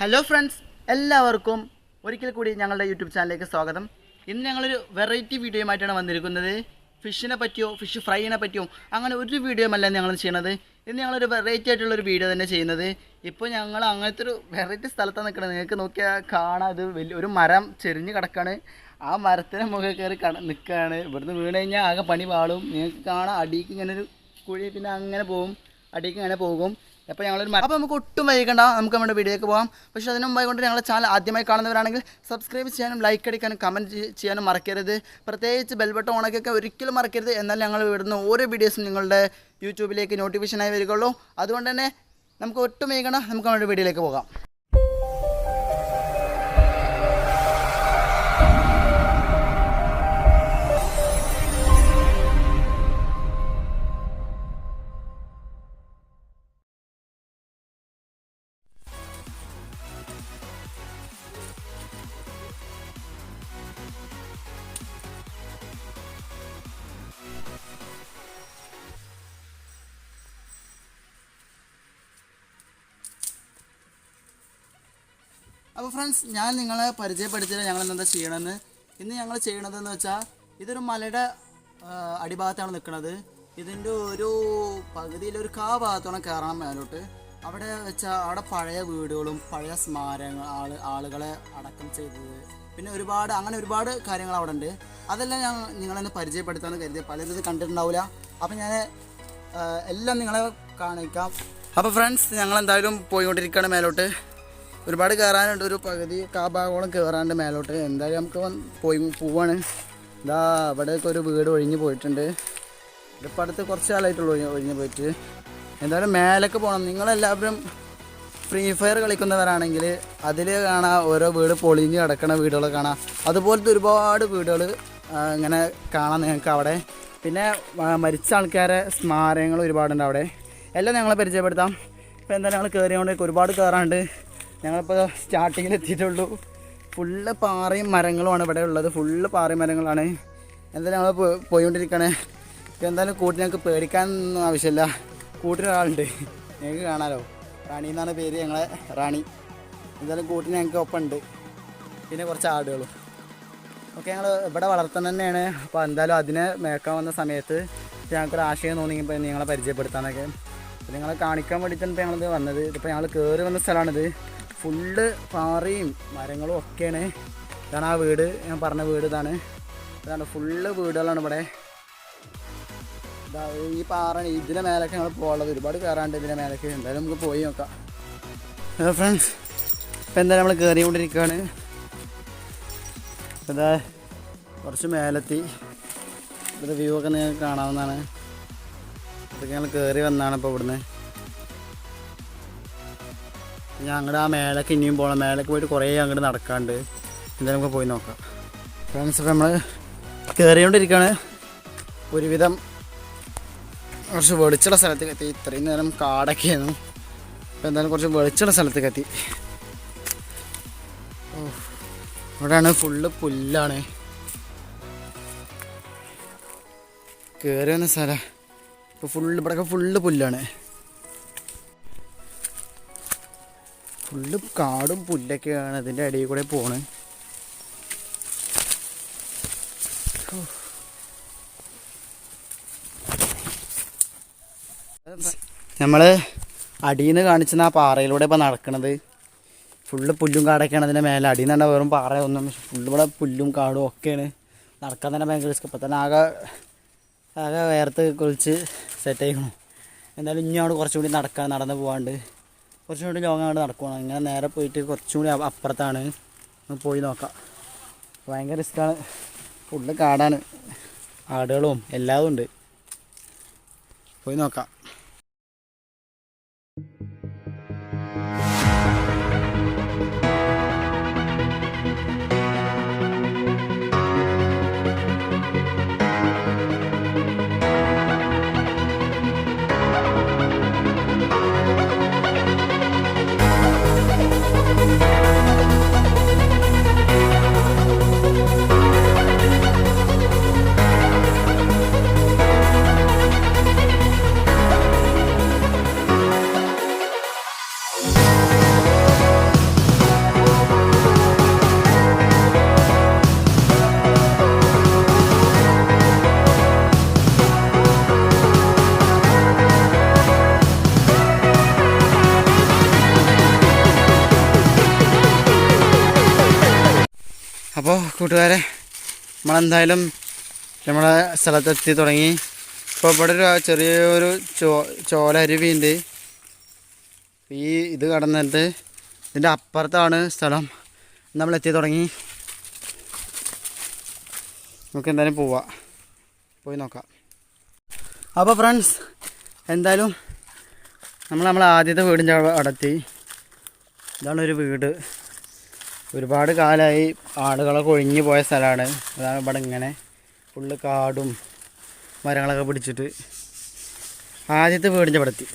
Hello friends, എല്ലാവർക്കും ഒരിക്കൽ കൂടി ഞങ്ങളുടെ യൂട്യൂബ് ചാനലിലേക്ക് സ്വാഗതം. ഇന്ന് ഞങ്ങളൊരു വെറൈറ്റി വീഡിയോയുമായിട്ടാണ് വന്നിരിക്കുന്നത്. ഫിഷിനെ പറ്റിയോ ഫിഷ് ഫ്രൈനെ പറ്റിയോ അങ്ങനെ ഒരു വീഡിയോയുമല്ല ഞങ്ങൾ ചെയ്യണത്. ഇന്ന് ഞങ്ങളൊരു വെറൈറ്റി ആയിട്ടുള്ളൊരു വീഡിയോ തന്നെ ചെയ്യുന്നത്. ഇപ്പോൾ ഞങ്ങൾ അങ്ങനത്തെ ഒരു വെറൈറ്റി സ്ഥലത്താണ് നിൽക്കുന്നത്. നിങ്ങൾക്ക് നോക്കിയാൽ കാണാം, അത് ഒരു മരം ചെരിഞ്ഞ് കിടക്കാണ്. ആ മരത്തിന് മുകളിൽ കയറി നിൽക്കുകയാണ്. ഇവിടുന്ന് വീണ് കഴിഞ്ഞാൽ ആകെ പണി പാളും. നിങ്ങൾക്ക് കാണാം, അടിക്ക് ഇങ്ങനെ ഒരു കുഴി, പിന്നെ അങ്ങനെ പോകും, അടിക്ക് ഇങ്ങനെ പോകും. അപ്പോൾ അപ്പോൾ നമുക്ക് ഒട്ടും വൈകണ്ട, നമുക്ക് നമ്മുടെ വീഡിയോയ്ക്ക് പോകാം. പക്ഷേ അതിന് മുമ്പായി കൊണ്ട് ഞങ്ങളുടെ ചാനൽ ആദ്യമായി കാണുന്നവരാണെങ്കിൽ സബ്സ്ക്രൈബ് ചെയ്യാനും ലൈക്ക് അടിക്കാനും കമൻറ്റ് ചെയ്യാനും മറക്കരുത്. പ്രത്യേകിച്ച് ബെൽ ബട്ടൺ ഓണാക്കിയൊക്കെ ഒരിക്കലും മറക്കരുത്. എന്നാൽ ഞങ്ങൾ വിടുന്ന ഓരോ വീഡിയോസും നിങ്ങളുടെ യൂട്യൂബിലേക്ക് നോട്ടിഫിക്കേഷനായി വരികയുള്ളൂ. അതുകൊണ്ട് തന്നെ നമുക്ക് ഒട്ടും വൈകണ്ട, നമുക്ക് നമ്മുടെ വീഡിയോയിലേക്ക് പോകാം. അപ്പോൾ ഫ്രണ്ട്സ്, ഞാൻ നിങ്ങളെ പരിചയപ്പെടുത്തിയിട്ട് ഞങ്ങൾ എന്താ ചെയ്യണമെന്ന്. ഇന്ന് ഞങ്ങൾ ചെയ്യണതെന്ന് വെച്ചാൽ, ഇതൊരു മലയുടെ അടിഭാഗത്താണ് നിൽക്കുന്നത്. ഇതിൻ്റെ ഒരു പകുതിയിലൊരു ഭാഗത്തോളം കയറണം മേലോട്ട്. അവിടെ വെച്ചാൽ അവിടെ പഴയ വീടുകളും പഴയ സ്മാരകങ്ങൾ, ആളുകളെ അടക്കം ചെയ്തത്, പിന്നെ ഒരുപാട് കാര്യങ്ങൾ അവിടെ ഉണ്ട്. അതെല്ലാം ഞാൻ നിങ്ങളെന്ന് പരിചയപ്പെടുത്താമെന്ന് കരുതി. പലരും ഇത് കണ്ടിട്ടുണ്ടാവില്ല. അപ്പോൾ ഞാൻ എല്ലാം നിങ്ങളെ കാണിക്കാം. അപ്പോൾ ഫ്രണ്ട്സ്, ഞങ്ങളെന്തായാലും പോയിക്കൊണ്ടിരിക്കുകയാണ് മേലോട്ട്. ഒരുപാട് കയറാനുണ്ട്, ഒരു പകുതി ഭാഗത്തോളം കയറാണ്ട് മേലോട്ട്. എന്തായാലും നമുക്ക് പോവാണ്. ഇതാ അവിടെയൊക്കെ ഒരു വീട് ഒഴിഞ്ഞു പോയിട്ടുണ്ട്. ഇപ്പം അടുത്ത് കുറച്ച് കാലമായിട്ടുള്ളൂ ഒഴിഞ്ഞു പോയിട്ട്. എന്തായാലും മേലേക്ക് പോകണം. നിങ്ങളെല്ലാവരും ഫ്രീ ഫയർ കളിക്കുന്നവരാണെങ്കിൽ അതിൽ കാണാം ഓരോ വീട് പൊളിഞ്ഞ് കിടക്കുന്ന വീടുകൾ കാണാം. അതുപോലത്തെ ഒരുപാട് വീടുകൾ ഇങ്ങനെ കാണാം നിങ്ങൾക്ക് അവിടെ. പിന്നെ മരിച്ച ആൾക്കാരെ സ്മാരകങ്ങൾ ഒരുപാടുണ്ട് അവിടെ. എല്ലാം ഞങ്ങളെ പരിചയപ്പെടുത്താം. ഇപ്പോൾ എന്തായാലും ഞങ്ങൾ കയറിയോണ്ട് ഒരുപാട് കയറാണ്ട്. ഞങ്ങളിപ്പോൾ സ്റ്റാർട്ടിങ്ങിൽ എത്തിയിട്ടുള്ളൂ. ഫുള്ള് പാറയും മരങ്ങളുമാണ് ഇവിടെ ഉള്ളത്. ഫുള്ള് പാറയും മരങ്ങളാണ്. എന്തായാലും ഞങ്ങൾ പോയിക്കൊണ്ടിരിക്കുകയാണ്. ഇപ്പോൾ എന്തായാലും കൂട്ടി ഞങ്ങൾക്ക് പേടിക്കാനൊന്നും ആവശ്യമില്ല. കൂട്ടിനൊരാളുണ്ട്, ഞങ്ങൾക്ക് കാണാമല്ലോ. റാണി എന്നാണ് പേര്, ഞങ്ങളെ റാണി. എന്തായാലും കൂട്ടിന് ഞങ്ങൾക്ക് ഒപ്പം ഉണ്ട്. പിന്നെ കുറച്ച് ആടുകളും ഒക്കെ ഞങ്ങൾ ഇവിടെ വളർത്തുന്നത് തന്നെയാണ്. അപ്പോൾ എന്തായാലും അതിനെ മേക്കാൻ വന്ന സമയത്ത് ഞങ്ങൾക്കൊരു ആശയം തോന്നിയപ്പോൾ നിങ്ങളെ പരിചയപ്പെടുത്താനൊക്കെ. അപ്പോൾ നിങ്ങളെ കാണിക്കാൻ വേണ്ടിയിട്ടാണ് ഇപ്പോൾ ഞങ്ങളിത് വന്നത്. ഇതിപ്പോൾ ഞങ്ങൾ കയറി വന്ന സ്ഥലമാണിത്. ഫുള്ള് പാറയും മരങ്ങളും ഒക്കെയാണ്. ഇതാണ് ആ വീട്, ഞാൻ പറഞ്ഞ വീട്. ഇതാണ് ഫുള്ള് വീടുകളാണ് ഇവിടെ. ഈ പാറ ഇതിൻ്റെ മേലേക്ക് ഞങ്ങൾ പോകുള്ളത്. ഒരുപാട് കയറാണ്ട് ഇതിൻ്റെ മേലേക്ക്. എന്തായാലും നമുക്ക് പോയി നോക്കാം. ഫ്രണ്ട്സ്, ഇപ്പം എന്തായാലും നമ്മൾ കയറിക്കൊണ്ടിരിക്കുകയാണ്. ഇപ്പം എന്താ കുറച്ച് മേലെത്തി. ഇവിടെ വ്യൂ ഒക്കെ നിങ്ങൾക്ക് കാണാവുന്നതാണ്. ഇതൊക്കെ ഞങ്ങൾ കയറി വന്നതാണ് ഇപ്പോൾ ഇവിടുന്ന്. ഞാൻ അങ്ങോട്ട് ആ മേലേക്ക് ഇനിയും പോകണം. മേലേക്ക് പോയിട്ട് കുറേ അങ്ങോട്ട് നടക്കാണ്ട്. എന്തായാലും നമുക്ക് പോയി നോക്കാം. ഫ്രണ്ട്സ്, ഇപ്പം നമ്മൾ കയറിക്കൊണ്ടിരിക്കുകയാണ്. ഒരുവിധം കുറച്ച് വെളിച്ചുള്ള സ്ഥലത്തേക്ക് എത്തി. ഇത്രയും നേരം കാടൊക്കെയായിരുന്നു. ഇപ്പം എന്തായാലും കുറച്ച് വെളിച്ചുള്ള സ്ഥലത്തേക്ക് എത്തി. ഇവിടെയാണ് ഫുള്ള് പുല്ലാണ്. കയറി വന്ന സ്ഥലം ഇപ്പോൾ ഇവിടെയൊക്കെ ഫുള്ള് പുല്ലാണ്. ഫുള്ള് കാടും പുല്ലൊക്കെയാണ്. അതിൻ്റെ ഇടയിൽ കൂടെ പോണ്. നമ്മൾ അടിയിൽ നിന്ന് കാണിച്ചെന്ന ആ പാറയിലൂടെ ഇപ്പോൾ നടക്കണത്. ഫുള്ള് പുല്ലും കാടൊക്കെയാണ് അതിൻ്റെ മേലെ. അടിയിൽ നിന്ന് തന്നെ വെറും പാറ ഒന്നും, ഫുള്ള് ഇവിടെ പുല്ലും കാടും ഒക്കെയാണ്. നടക്കാൻ തന്നെ ഭയങ്കര റിസ്ക്. ഇപ്പം തന്നെ ആകെ വേർത്ത് കുളിച്ച് സെറ്റ് ആയിക്കണം. എന്തായാലും ഇനി അവിടെ കുറച്ചും കൂടി നടന്ന് പോകാണ്ട്. കുറച്ചും കൂടി ലോങ് അങ്ങോട്ട് നടക്കണം. ഇങ്ങനെ നേരെ പോയിട്ട് കുറച്ചും കൂടി അപ്പുറത്താണ്. പോയി നോക്കാം. ഭയങ്കര റിസ്ക്കാണ്. ഫുള്ള് കാടാണ്, ആടുകളും എല്ലാതും ഉണ്ട്. പോയി നോക്കാം. അപ്പോൾ കൂട്ടുകാരെ, നമ്മളെന്തായാലും നമ്മളെ സ്ഥലത്തെത്തി തുടങ്ങി. ഇപ്പോൾ ഇവിടെ ഒരു ചെറിയൊരു ചോലരുവിയുണ്ട്. ഇത് കടന്നിട്ട് ഇതിൻ്റെ അപ്പുറത്താണ് സ്ഥലം. നമ്മളെത്തി തുടങ്ങി. നമുക്ക് എന്തായാലും പോയി നോക്കാം. അപ്പോൾ ഫ്രണ്ട്സ്, എന്തായാലും നമ്മളെ ആദ്യത്തെ വീടിൻ്റെ അടുത്തി. ഇതാണ് ഒരു വീട്. ഒരുപാട് കാലമായി ആളുകളൊക്കെ ഒഴിഞ്ഞു പോയ സ്ഥലമാണ്. അതാണ് ഇവിടെ ഇങ്ങനെ ഫുള്ള് കാടും മരങ്ങളൊക്കെ പിടിച്ചിട്ട് ആദ്യത്തെ വീടിൻ്റെ അടുത്തി.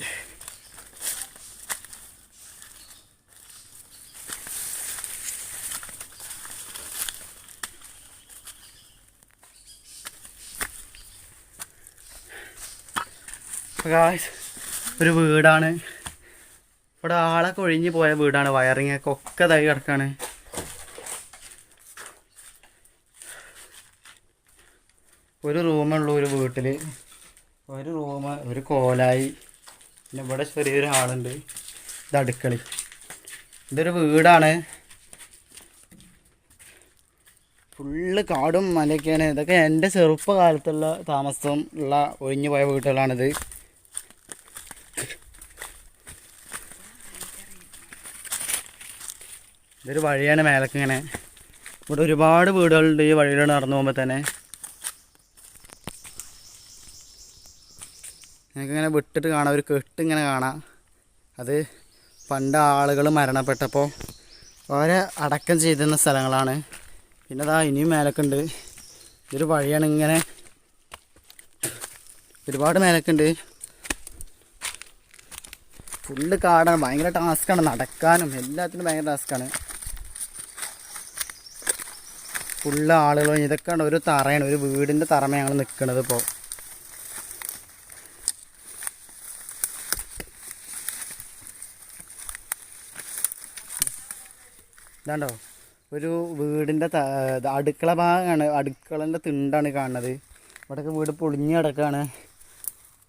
ഒരു വീടാണ്. ഇവിടെ ആളൊക്കെ ഒഴിഞ്ഞു പോയ വീടാണ്. വയറിങ്ങൊക്കെ ഒക്കെ ഇതായി കിടക്കാണ്. ഒരു റൂമുള്ളൂ ഒരു വീട്ടിൽ. ഒരു റൂം, ഒരു കോലായി, പിന്നെ ഇവിടെ ചെറിയൊരു ഹാളുണ്ട്. ഇത് അടുക്കളി. ഇതൊരു വീടാണ്. ഫുള്ള് കാടും മലയൊക്കെയാണ്. ഇതൊക്കെ എൻ്റെ ചെറുപ്പകാലത്തുള്ള താമസം ഉള്ള ഒഴിഞ്ഞു പോയ വീട്ടുകളാണിത്. ഇതൊരു വഴിയാണ് മേലക്ക് ഇങ്ങനെ. ഇവിടെ ഒരുപാട് വീടുകളുണ്ട് ഈ വഴിയിലൂടെ നടന്നു പോകുമ്പോൾ തന്നെ. എനിക്കിങ്ങനെ വിട്ടിട്ട് കാണാം, ഒരു കെട്ടിങ്ങനെ കാണാം. അത് പണ്ട് ആളുകൾ മരണപ്പെട്ടപ്പോൾ അവരെ അടക്കം ചെയ്തിരുന്ന സ്ഥലങ്ങളാണ്. പിന്നെ അതാ ഇനിയും മേലക്കുണ്ട്. ഇതൊരു വഴിയാണ്. ഇങ്ങനെ ഒരുപാട് മേലക്കുണ്ട്. ഫുള്ള് കാടാണ്. ഭയങ്കര ടാസ്ക്കാണ് നടക്കാനും എല്ലാത്തിനും. ഭയങ്കര ടാസ്ക്കാണ്. ഫുള്ള് ആളുകൾ. ഇതൊക്കെയാണ് ഒരു തറയാണ്, ഒരു വീടിൻ്റെ തറമ ഞങ്ങൾ നിൽക്കുന്നത് ഇപ്പോൾ. ഇതാണ്ടോ ഒരു വീടിൻ്റെ അടുക്കള ഭാഗമാണ്. അടുക്കളൻ്റെ തിണ്ടാണ് കാണുന്നത്. ഇവിടെയൊക്കെ വീട് പൊളിഞ്ഞ് കിടക്കുകയാണ്.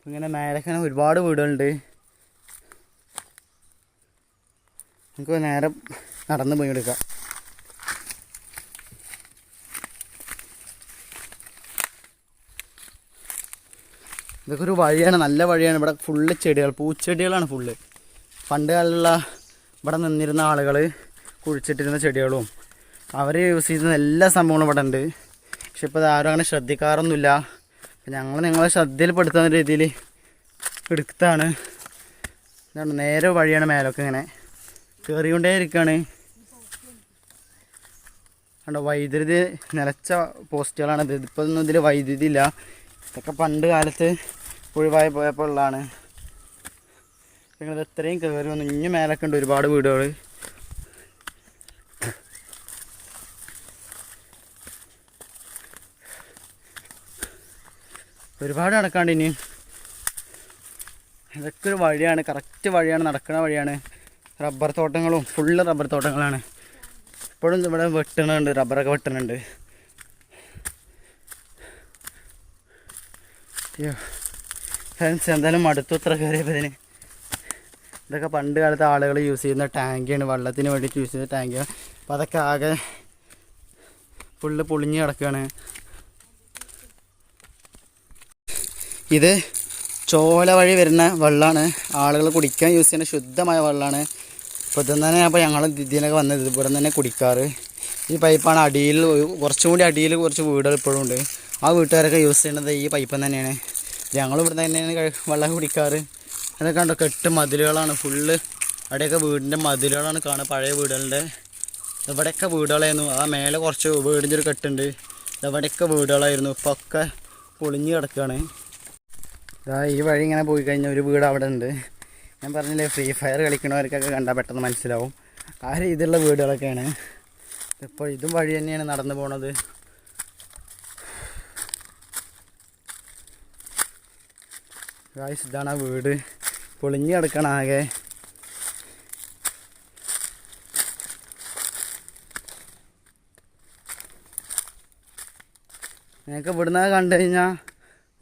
ഇങ്ങനെ മേലൊക്കെ ഒരുപാട് വീടുകളുണ്ട്. നമുക്ക് നേരെ നടന്ന് പോയി എടുക്കാം. ഇതൊക്കെ ഒരു വഴിയാണ്, നല്ല വഴിയാണ്. ഇവിടെ ഫുള്ള് ചെടികൾ, പൂച്ചെടികളാണ് ഫുള്ള്. പണ്ട് കാലത്തുള്ള ഇവിടെ നിന്നിരുന്ന ആളുകൾ കുഴിച്ചിട്ടിരുന്ന ചെടികളും അവർ യൂസ് ചെയ്യുന്ന എല്ലാ സംഭവങ്ങളും ഇവിടെ ഉണ്ട്. പക്ഷെ ഇപ്പോൾ ആരും അങ്ങനെ ശ്രദ്ധിക്കാറൊന്നുമില്ല. അപ്പം ഞങ്ങൾ നിങ്ങളെ ശ്രദ്ധയിൽപ്പെടുത്തുന്ന രീതിയിൽ എടുത്താണ്. ഇതാണ് നേരെ വഴിയാണ്. മേലൊക്കെ ഇങ്ങനെ കയറിക്കൊണ്ടേ ഇരിക്കുകയാണ്. കണ്ടോ, വൈദ്യുതി നിലച്ച പോസ്റ്റുകളാണ് ഇത്. ഇപ്പോൾ ഒന്നും ഇതിൽ വൈദ്യുതി ഇല്ല. ഇതൊക്കെ പണ്ട് കാലത്ത് ഒഴിവായി പോയപ്പോൾ ഉള്ളതാണ്. നിങ്ങളിത് എത്രയും കയറി വന്നു. ഇനി മേലൊക്കെ ഉണ്ട് ഒരുപാട് വീടുകൾ. ഒരുപാട് നടക്കാണ്ട് ഇനി. ഇതൊക്കെ ഒരു വഴിയാണ്, കറക്റ്റ് വഴിയാണ്, നടക്കുന്ന വഴിയാണ്. റബ്ബർ തോട്ടങ്ങളും, ഫുള്ള് റബ്ബർ തോട്ടങ്ങളാണ്. ഇപ്പോഴും ഇവിടെ വെട്ടണുണ്ട്, റബ്ബറൊക്കെ വെട്ടണുണ്ട്. അയ്യോ ഫ്രണ്ട്സ്, എന്തായാലും മടുത്തു ഇത്ര കയറിയപ്പോൾ ഇതിന്. ഇതൊക്കെ പണ്ട് കാലത്ത് ആളുകൾ യൂസ് ചെയ്യുന്ന ടാങ്കിയാണ്, വെള്ളത്തിന് വേണ്ടിയിട്ട് യൂസ് ചെയ്യുന്ന ടാങ്കിയാണ്. അപ്പോൾ അതൊക്കെ ആകെ ഫുള്ള് പൊളിഞ്ഞ് കിടക്കുകയാണ്. ഇത് ചോല വഴി വരുന്ന വെള്ളമാണ്. ആളുകൾ കുടിക്കാൻ യൂസ് ചെയ്യുന്ന ശുദ്ധമായ വെള്ളമാണ്. ഇപ്പോൾ ഇതെന്ന് തന്നെ അപ്പോൾ ഞങ്ങൾ ഇതിനൊക്കെ വന്നത് ഇവിടെ നിന്ന് തന്നെ കുടിക്കാറ്. ഈ പൈപ്പാണ് അടിയിൽ, കുറച്ചും കൂടി അടിയിൽ കുറച്ച് വീടുകൾ ഇപ്പോഴും ഉണ്ട്. ആ വീട്ടുകാരൊക്കെ യൂസ് ചെയ്യുന്നത് ഈ പൈപ്പ് തന്നെയാണ്. ഞങ്ങളിവിടെ തന്നെയാണ് വെള്ളം കുടിക്കാറ്. അതൊക്കെ ഉണ്ടോ, കെട്ട് മതിലുകളാണ് ഫുള്ള്. അവിടെയൊക്കെ വീടിൻ്റെ മതിലുകളാണ് കാണുക, പഴയ വീടുകളുടെ. ഇവിടെയൊക്കെ വീടുകളായിരുന്നു. ആ മേലെ കുറച്ച് വീടിൻ്റെ ഒരു കെട്ടുണ്ട്. ഇവിടെയൊക്കെ വീടുകളായിരുന്നു. ഇപ്പോൾ ഒക്കെ പൊളിഞ്ഞ് കിടക്കുകയാണ്. ഈ വഴി ഇങ്ങനെ പോയി കഴിഞ്ഞാൽ ഒരു വീട് അവിടെ ഉണ്ട്. ഞാൻ പറഞ്ഞില്ലേ, ഫ്രീ ഫയർ കളിക്കണവർക്കൊക്കെ കണ്ടാൽ പെട്ടെന്ന് മനസ്സിലാവും. ആ രീതിയിലുള്ള വീടുകളൊക്കെയാണ്. ഇപ്പോൾ ഇതും വഴി തന്നെയാണ് നടന്നു പോണത്. ഗായ്സ്, ഇതാണ് ആ വീട്. പൊളിഞ്ഞ് കിടക്കണം ആകെ. ഞങ്ങൾക്ക് ഇവിടുന്ന് കണ്ടു കഴിഞ്ഞാൽ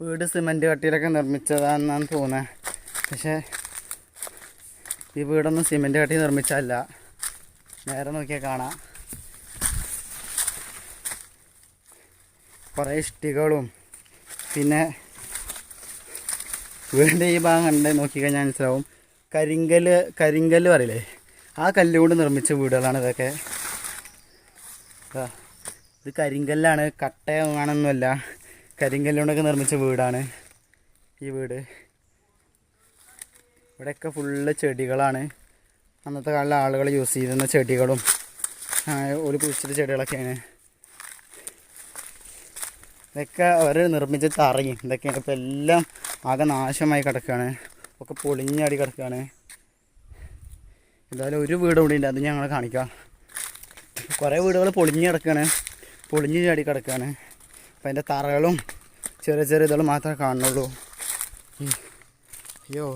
വീട് സിമൻറ്റ് കട്ടിയിലൊക്കെ നിർമ്മിച്ചതാണെന്നാണ് തോന്നുന്നത്. പക്ഷേ ഈ വീടൊന്നും സിമൻറ്റ് കട്ടി നിർമ്മിച്ചതല്ല. നേരെ നോക്കിയാൽ കാണാം. കുറേ ഇഷ്ടികളും പിന്നെ വീടിൻ്റെ ഈ ഭാഗം കണ്ട് നോക്കിക്കഴിഞ്ഞാൽ മനസ്സിലാവും കരിങ്കല്ല് പറയില്ലേ, ആ കല്ലുകൊണ്ട് നിർമ്മിച്ച വീടുകളാണ് ഇതൊക്കെ. ഇത് കരിങ്കല്ലാണ്, കട്ടയാണെന്നല്ല, കരിങ്കല്ലുകൊണ്ടൊക്കെ നിർമ്മിച്ച വീടാണ് ഈ വീട്. ഇവിടെയൊക്കെ ഫുള്ള് ചെടികളാണ്, അന്നത്തെ കാലത്ത് ആളുകൾ യൂസ് ചെയ്തിരുന്ന ചെടികളും ഒരു കുഴിച്ചിട്ട ചെടികളൊക്കെയാണ്. ഇതൊക്കെ അവർ നിർമ്മിച്ച തറയും ഇതൊക്കെയാണ്. ഇപ്പോൾ എല്ലാം ആകെ നാശമായി കിടക്കുകയാണ്, ഒക്കെ പൊളിഞ്ഞാടി കിടക്കുകയാണ്. എന്തായാലും ഒരു വീട് കൂടി ഉണ്ട്, അത് ഞങ്ങൾ കാണിക്കാം. കുറേ വീടുകൾ പൊളിഞ്ഞ് കിടക്കുകയാണ്, പൊളിഞ്ഞ് ചാടി കിടക്കുകയാണ്. അപ്പം അതിൻ്റെ തറകളും ചെറിയ ചെറിയ ഇതുകളും മാത്രമേ കാണുന്നുള്ളൂ. അയ്യോ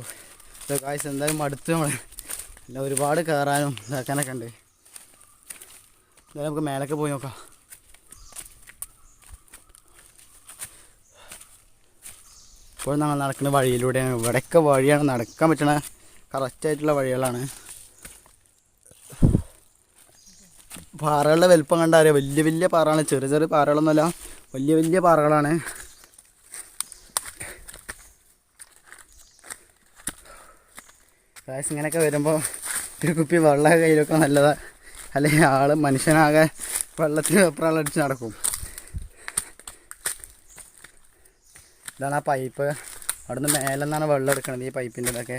കാഴ്ച എന്തായാലും മടുത്ത് നമ്മൾ അല്ല, ഒരുപാട് കയറാനും ഇതാക്കാനൊക്കെ ഉണ്ട്. എന്തായാലും നമുക്ക് മേലൊക്കെ പോയി നോക്കാം. ഇപ്പോൾ ഞങ്ങൾ നടക്കുന്ന വഴിയിലൂടെയാണ്. ഇവിടെയൊക്കെ വഴിയാണ്, നടക്കാൻ പറ്റണ കറക്റ്റായിട്ടുള്ള വഴികളാണ്. പാറകളുടെ വലുപ്പം കണ്ടറിയാം, വലിയ വലിയ പാറകളാണ്, ചെറിയ ചെറിയ പാറകളൊന്നുമല്ല, വലിയ വലിയ പാറകളാണ്. ഗായ്സ് ഇങ്ങനെയൊക്കെ വരുമ്പോൾ ഒരു കുപ്പി വെള്ളം കയ്യിലൊക്കെ നല്ലതാണ്, അല്ലെങ്കിൽ മനുഷ്യനാകെ വെള്ളത്തിന് വെപ്രാളം അടിച്ച് നടക്കും. ഇതാണ് ആ പൈപ്പ്, അവിടെ നിന്ന് മേലെ നിന്നാണ് വെള്ളം എടുക്കുന്നത്, ഈ പൈപ്പിൻ്റെ ഇതൊക്കെ.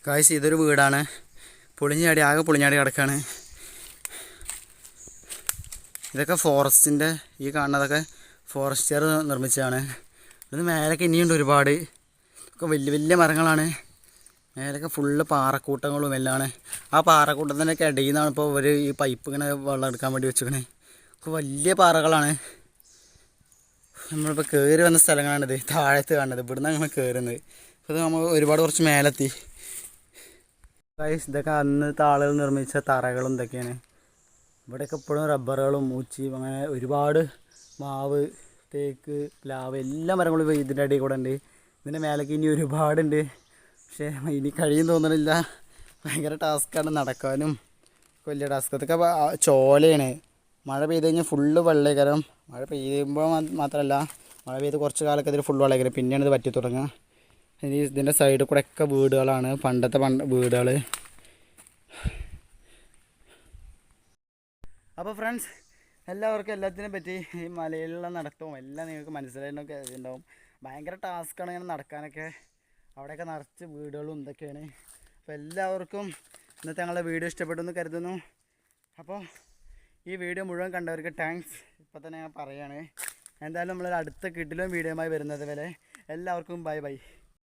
ഗായ്സ് ഇതൊരു വീടാണ്, പൊളിഞ്ഞാടി ആകെ പൊളിഞ്ഞാടി കിടക്കുകയാണ്. ഇതൊക്കെ ഫോറസ്റ്റിൻ്റെ, ഈ കാണുന്നതൊക്കെ ഫോറസ്റ്റുകാർ നിർമ്മിച്ചതാണ്. ഇതിന് മേലൊക്കെ ഇനിയുണ്ട് ഒരുപാട്, ഒക്കെ വലിയ വലിയ മരങ്ങളാണ്. മേലൊക്കെ ഫുള്ള് പാറക്കൂട്ടങ്ങളും എല്ലാമാണ്. ആ പാറക്കൂട്ടത്തിൻ്റെയൊക്കെ ഇടയിൽ നിന്നാണ് ഇപ്പോൾ ഇവർ ഈ പൈപ്പ് ഇങ്ങനെ വെള്ളം എടുക്കാൻ വേണ്ടി വെച്ചിരിക്കണേ. ഒക്കെ വലിയ പാറകളാണ്. നമ്മളിപ്പോൾ കയറി വന്ന സ്ഥലങ്ങളാണിത്, താഴത്ത് കാണുന്നത്. ഇവിടുന്ന് അങ്ങനെ കയറുന്നത്. അപ്പോൾ ഇത് നമ്മൾ ഒരുപാട് കുറച്ച് മേലെത്തി. ഇതൊക്കെ അന്നത്തെ ആളുകൾ നിർമ്മിച്ച തറകളും ഇതൊക്കെയാണ്. ഇവിടെയൊക്കെ ഇപ്പോഴും റബ്ബറുകളും മൂച്ചിയും അങ്ങനെ ഒരുപാട് മാവ്, തേക്ക്, പ്ലാവ് എല്ലാ മരങ്ങളും ഇതിൻ്റെ അടിയിൽ കൂടെ ഉണ്ട്. ഇതിൻ്റെ മേലേക്ക് ഇനി ഒരുപാടുണ്ട്, പക്ഷേ ഇനി കഴിയും തോന്നണില്ല. ഭയങ്കര ടാസ്ക്കാണ് നടക്കാനും, വലിയ ടാസ്ക്. ഇതൊക്കെ ചോലയാണ്. മഴ പെയ്ത് കഴിഞ്ഞാൽ ഫുള്ള് വെള്ളേക്കരം. മഴ പെയ്യുമ്പോൾ മാത്രമല്ല, മഴ പെയ്ത് കുറച്ച് കാലമൊക്കെ ഇതിൽ ഫുള്ള് വെള്ളേക്കരം, പിന്നെയാണ് ഇത് പറ്റി തുടങ്ങുക. ഇനി ഇതിൻ്റെ സൈഡിൽ കൂടെ ഒക്കെ വീടുകളാണ്, പണ്ടത്തെ വീടുകൾ. അപ്പോൾ ഫ്രണ്ട്സ്, എല്ലാവർക്കും എല്ലാത്തിനും പറ്റി ഈ മലയിലുള്ള നടത്തവും എല്ലാം നിങ്ങൾക്ക് മനസ്സിലായിട്ടൊക്കെ ഉണ്ടാവും. ഭയങ്കര ടാസ്ക്കാണ് ഇങ്ങനെ നടക്കാനൊക്കെ. അവിടെയൊക്കെ നിറച്ച് വീടുകളും ഇതൊക്കെയാണ്. അപ്പോൾ എല്ലാവർക്കും ഇന്നത്തെ ഞങ്ങളുടെ വീഡിയോ ഇഷ്ടപ്പെട്ടു എന്ന് കരുതുന്നു. അപ്പോൾ ഈ വീഡിയോ മുഴുവൻ കണ്ടവർക്ക് താങ്ക്സ് ഇപ്പോൾ തന്നെ ഞാൻ പറയുകയാണ്. എന്തായാലും നമ്മളൊരു അടുത്ത കിടിലൻ വീഡിയോയുമായി വരുന്നത് വരെ എല്ലാവർക്കും ബൈ ബൈ.